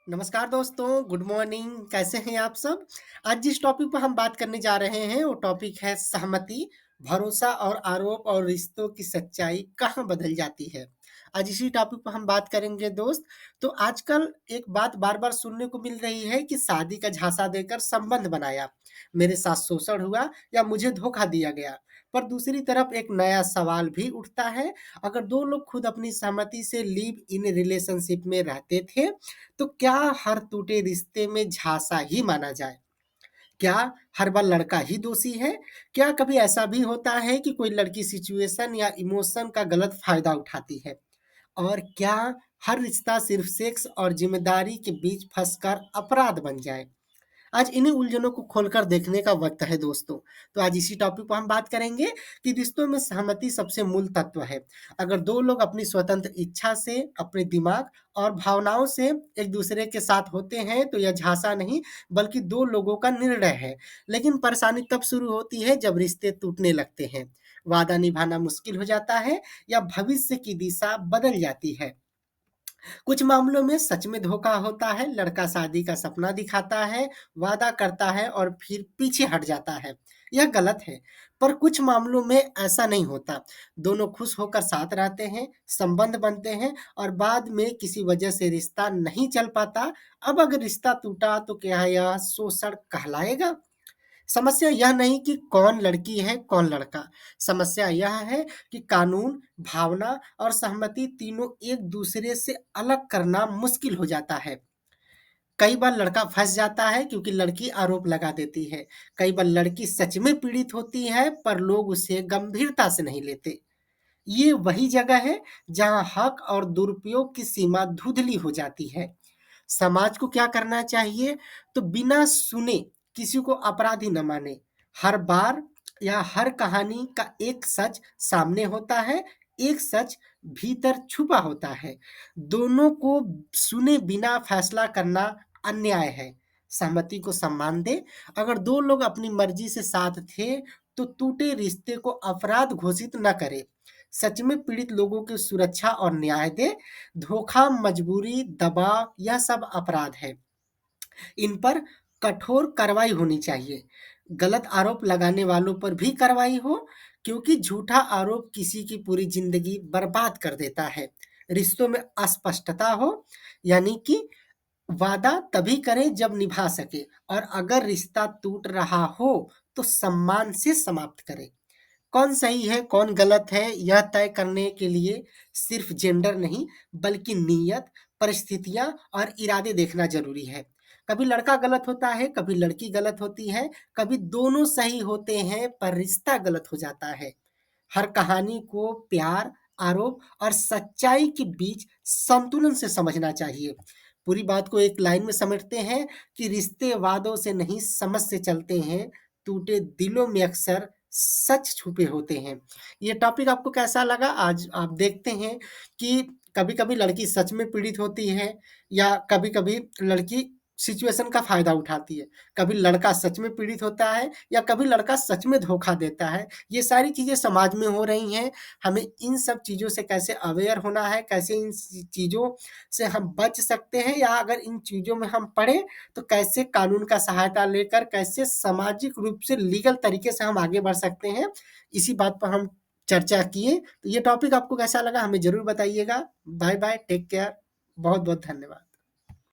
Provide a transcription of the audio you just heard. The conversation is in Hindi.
नमस्कार दोस्तों, गुड मॉर्निंग। कैसे हैं आप सब? आज जिस टॉपिक पर हम बात करने जा रहे हैं वो टॉपिक है सहमति, भरोसा और आरोप और रिश्तों की सच्चाई कहाँ बदल जाती है। आज इसी टॉपिक पर हम बात करेंगे दोस्त। तो आजकल एक बात बार-बार सुनने को मिल रही है कि शादी का झांसा देकर संबंध बनाया, मेरे साथ शोषण हुआ या मुझे धोखा दिया गया। पर दूसरी तरफ एक नया सवाल भी उठता है, अगर दो लोग खुद अपनी सहमति से लिव इन रिलेशनशिप में रहते थे तो क्या हर टूटे रिश्ते में झांसा ही माना जाए? क्या हर बार लड़का ही दोषी है? क्या कभी ऐसा भी होता है कि कोई लड़की सिचुएशन या इमोशन का गलत फायदा उठाती है? और क्या हर रिश्ता सिर्फ सेक्स और जिम्मेदारी के बीच फंसकर अपराध बन जाए? आज इन्हीं उलझनों को खोलकर देखने का वक्त है दोस्तों। तो आज इसी टॉपिक पर हम बात करेंगे कि रिश्तों में सहमति सबसे मूल तत्व है। अगर दो लोग अपनी स्वतंत्र इच्छा से, अपने दिमाग और भावनाओं से एक दूसरे के साथ होते हैं तो यह झांसा नहीं बल्कि दो लोगों का निर्णय है। लेकिन परेशानी तब शुरू होती है जब रिश्ते टूटने लगते हैं, वादा निभाना मुश्किल हो जाता है या भविष्य की दिशा बदल जाती है। कुछ मामलों में सच में धोखा होता है, लड़का शादी का सपना दिखाता है, वादा करता है और फिर पीछे हट जाता है। यह गलत है, पर कुछ मामलों में ऐसा नहीं होता। दोनों खुश होकर साथ रहते हैं, संबंध बनते हैं और बाद में किसी वजह से रिश्ता नहीं चल पाता। अब अगर रिश्ता टूटा तो क्या यह शोषण कहलाएगा? समस्या यह नहीं कि कौन लड़की है, कौन लड़का। समस्या यह है कि कानून, भावना और सहमति तीनों एक-दूसरे से अलग करना मुश्किल हो जाता है। कई बार लड़का फँस जाता है क्योंकि लड़की आरोप लगा देती है। कई बार लड़की सच में पीड़ित होती है, पर लोग उसे गंभीरता से नहीं लेते। ये वही जगह है जहाँ हक और दुरुपयोग की सीमा धुंधली हो जाती है। समाज को क्या करना चाहिए? तो बिना सुने किसी को अपराधी न माने। हर बार या हर कहानी का एक सच सामने होता है, एक सच भीतर छुपा होता है। दोनों को सुने बिना फैसला करना अन्याय है। सहमति को सम्मान दें। अगर दो लोग अपनी मर्जी से साथ थे, तो टूटे रिश्ते को अपराध घोषित न करें। सच में पीड़ित लोगों की सुरक्षा और न्याय दें। धोखा, मजबूरी, दबाव यह सब अपराध है। इन पर कठोर कार्रवाई होनी चाहिए। गलत आरोप लगाने वालों पर भी कार्रवाई हो, क्योंकि झूठा आरोप किसी की पूरी जिंदगी बर्बाद कर देता है। रिश्तों में अस्पष्टता हो, यानी कि वादा तभी करें जब निभा सके, और अगर रिश्ता टूट रहा हो तो सम्मान से समाप्त करें। कौन सही है, कौन गलत है, यह तय करने के लिए सिर्फ जेंडर नहीं, बल्कि नीयत, परिस्थितियाँ और इरादे देखना ज़रूरी है। कभी लड़का गलत होता है, कभी लड़की गलत होती है, कभी दोनों सही होते हैं पर रिश्ता गलत हो जाता है। हर कहानी को प्यार, आरोप और सच्चाई के बीच संतुलन से समझना चाहिए। पूरी बात को एक लाइन में समेटते हैं कि रिश्ते वादों से नहीं, समझ से चलते हैं। टूटे दिलों में अक्सर सच छुपे होते हैं। ये टॉपिक आपको कैसा लगा? आज आप देखते हैं कि कभी-कभी लड़की सच में पीड़ित होती है या कभी-कभी लड़की सिचुएशन का फ़ायदा उठाती है। कभी लड़का सच में पीड़ित होता है या कभी लड़का सच में धोखा देता है। ये सारी चीज़ें समाज में हो रही हैं। हमें इन सब चीज़ों से कैसे अवेयर होना है, कैसे इन चीज़ों से हम बच सकते हैं, या अगर इन चीज़ों में हम पड़े तो कैसे कानून का सहायता लेकर कैसे सामाजिक रूप से लीगल तरीके से हम आगे बढ़ सकते हैं, इसी बात पर हम चर्चा किए। तो ये टॉपिक आपको कैसा लगा हमें ज़रूर बताइएगा। Bye bye, take care. बहुत बहुत धन्यवाद।